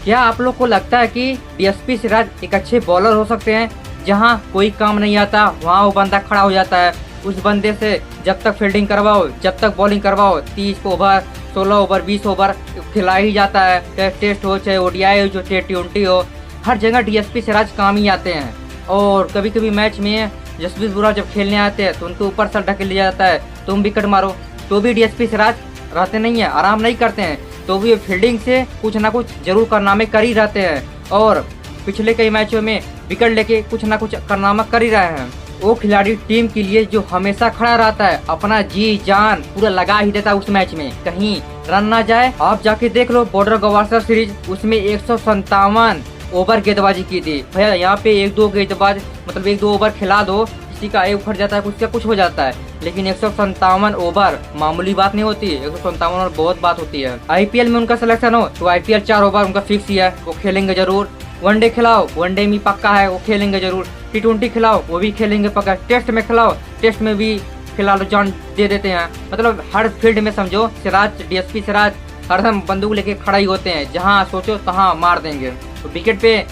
क्या आप लोग को लगता है कि डीएसपी सिराज एक अच्छे बॉलर हो सकते हैं? जहां कोई काम नहीं आता वहां वो बंदा खड़ा हो जाता है। उस बंदे से जब तक फील्डिंग करवाओ, जब तक बॉलिंग करवाओ, 30 ओवर, 16 ओवर, 20 ओवर खिला ही जाता है। चाहे टेस्ट हो, चाहे ओडीआई हो, चाहे T20 हो, हर जगह डीएसपी सिराज काम ही आते हैं। और कभी कभी मैच में जसप्रीत बुमराह जब खेलने आते हैं तो उनके ऊपर सर ढकेल लिया जाता है, तुम विकेट मारो, तो भी डीएसपी सिराज रहते नहीं है, आराम नहीं करते हैं, तो भी फील्डिंग से कुछ ना कुछ जरूर कारनामे कर ही रहते हैं। और पिछले कई मैचों में विकेट लेके कुछ ना कुछ कारनामा कर ही रहे हैं। वो खिलाड़ी टीम के लिए जो हमेशा खड़ा रहता है, अपना जी जान पूरा लगा ही देता है उस मैच में, कहीं रन ना जाए। आप जाके देख लो बॉर्डर गवास्कर सीरीज, उसमें 157 ओवर गेंदबाजी की थी। भैया यहाँ पे एक दो गेंदबाज मतलब एक दो ओवर खिला दो, किसी का एक उखड़ जाता है, कुछ का कुछ हो जाता है, लेकिन 157 ओवर मामूली बात नहीं होती। 157 ओवर बहुत बात होती है। आईपीएल में उनका सिलेक्शन हो तो आईपीएल 4 ओवर उनका फिक्स ही है, वो खेलेंगे जरूर। वनडे खिलाओ, वनडे में पक्का है, वो खेलेंगे जरूर। T20 खिलाओ, वो भी खेलेंगे पक्का। टेस्ट में खिलाओ, टेस्ट में भी खिलाड़ू जान दे देते हैं। मतलब हर फील्ड में समझो सिराज, डीएसपी सिराज हरदम बंदूक लेके खड़ा ही होते हैं, जहां सोचो तहां मार देंगे। तो विकेट पे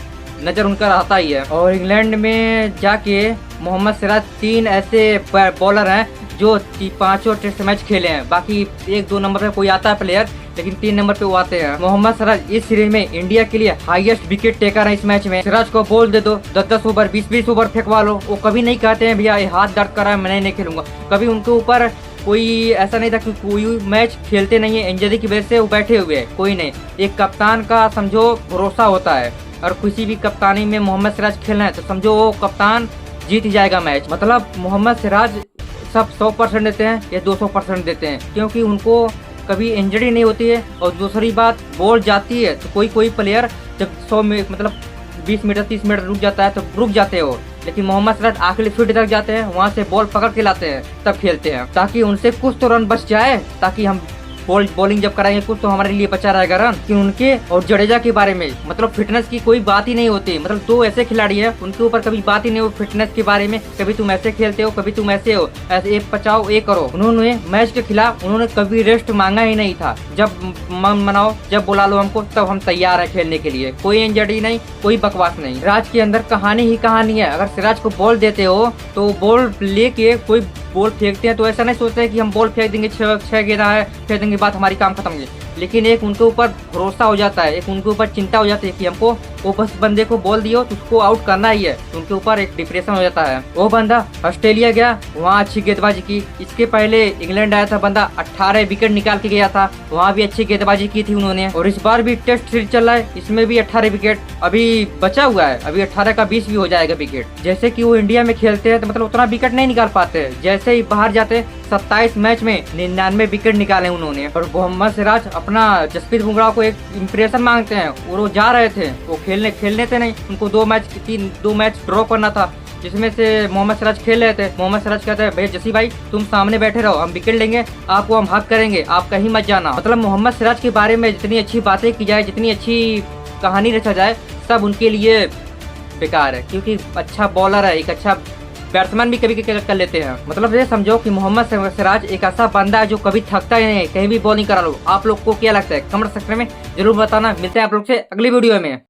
नजर उनका रहता ही है। और इंग्लैंड में जाके मोहम्मद सिराज 3 ऐसे बॉलर हैं जो 5 टेस्ट मैच खेले हैं। बाकी 1-2 नंबर पे कोई आता है प्लेयर, लेकिन 3 नंबर पे वो आते हैं। मोहम्मद सिराज इस सीरीज में इंडिया के लिए हाईएस्ट विकेट टेकर है। इस मैच में सिराज को बोल दे दो 10-10 ओवर, 20-20 ओवर फेंकवा लो, वो कभी नहीं कहते हैं भैया हाथ दर्द कर रहा है मैं नहीं खेलूंगा। कभी उनके ऊपर कोई ऐसा नहीं था कि कोई मैच खेलते नहीं है, इंजरी की वजह से वो बैठे हुए हैं, कोई नहीं। एक कप्तान का समझो भरोसा होता है, और किसी भी कप्तानी में मोहम्मद सिराज खेलना है तो समझो वो कप्तान जीत ही जाएगा मैच। मतलब मोहम्मद सिराज सब 100% देते हैं या 200% देते हैं, क्योंकि उनको कभी इंजरी नहीं होती है। और दूसरी बात, बॉल जाती है तो कोई प्लेयर जब 100 मिनट मतलब 20 मिनट 30 मिनट रुक जाता है तो रुक जाते हो, लेकिन मोहम्मद सिराज आखिरी फील्ड तक जाते हैं, वहां से बॉल पकड़ के लाते हैं, तब खेलते हैं, ताकि उनसे कुछ तो रन बच जाए, ताकि हम बॉलिंग जब कराएंगे कुछ तो हमारे लिए बचा रहेगा रन। कि उनके और जडेजा के बारे में मतलब फिटनेस की कोई बात ही नहीं होती। मतलब 2 ऐसे खिलाड़ी हैं, उनके ऊपर कभी बात ही नहीं हो फिटनेस के बारे में। कभी तुम ऐसे खेलते हो, कभी तुम ऐसे हो, ऐसे एक बचाओ एक करो। उन्होंने मैच के खिलाफ उन्होंने कभी रेस्ट मांगा ही नहीं था। जब मन मनाओ, जब बुला लो हमको, तब हम तैयार है खेलने के लिए। कोई इंजरी नहीं, कोई बकवास नहीं। सिराज के अंदर कहानी ही कहानी है। अगर सिराज को बॉल देते हो तो बॉल लेके कोई बॉल फेंकते हैं तो ऐसा नहीं सोचते हैं कि हम बॉल फेंक देंगे, 6 गेंदा है फेंक देंगे, बाद हमारी काम खत्म हो गई। लेकिन एक उनके ऊपर भरोसा हो जाता है, एक उनके ऊपर चिंता हो जाती है कि हमको वो बस बंदे को बॉल दियो तो उसको आउट करना ही है। तो उनके ऊपर एक डिप्रेशन हो जाता है। वो बंदा ऑस्ट्रेलिया गया, वहाँ अच्छी गेंदबाजी की। इसके पहले इंग्लैंड आया था बंदा, 18 विकेट निकाल के गया था, वहाँ भी अच्छी गेंदबाजी की थी उन्होंने। और इस बार भी टेस्ट सीरीज चल रहा है, इसमें भी 18 विकेट अभी बचा हुआ है। अभी 18 का 20 भी हो जाएगा विकेट। जैसे कि वो इंडिया में खेलते हैं तो मतलब उतना विकेट नहीं निकाल पाते, जैसे ही बाहर जाते 27 मैच में 99 विकेट निकाले उन्होंने। और मोहम्मद सिराज अपना जसप्रीत बुमराह को एक इम्प्रेशन मांगते हैं। वो जा रहे थे, वो खेलने थे नहीं, उनको 2 मैच ड्रॉ करना था, जिसमें से मोहम्मद सिराज खेल रहे थे। मोहम्मद सिराज कहते हैं भैया जसी भाई तुम सामने बैठे रहो, हम विकेट लेंगे, आपको हम हक करेंगे, आप कहीं मत जाना। मतलब मोहम्मद सिराज के बारे में जितनी अच्छी बातें की जाए, जितनी अच्छी कहानी रचा जाए, सब उनके लिए बेकार है, क्योंकि अच्छा बॉलर है, एक अच्छा बैट्समैन भी कभी कर लेते हैं। मतलब ये समझो कि मोहम्मद सिराज एक ऐसा बंदा है जो कभी थकता ही नहीं, कहीं भी बॉलिंग करा लो। आप लोग को क्या लगता है कमेंट सेक्शन में जरूर बताना। मिलते हैं आप लोग से अगली वीडियो में।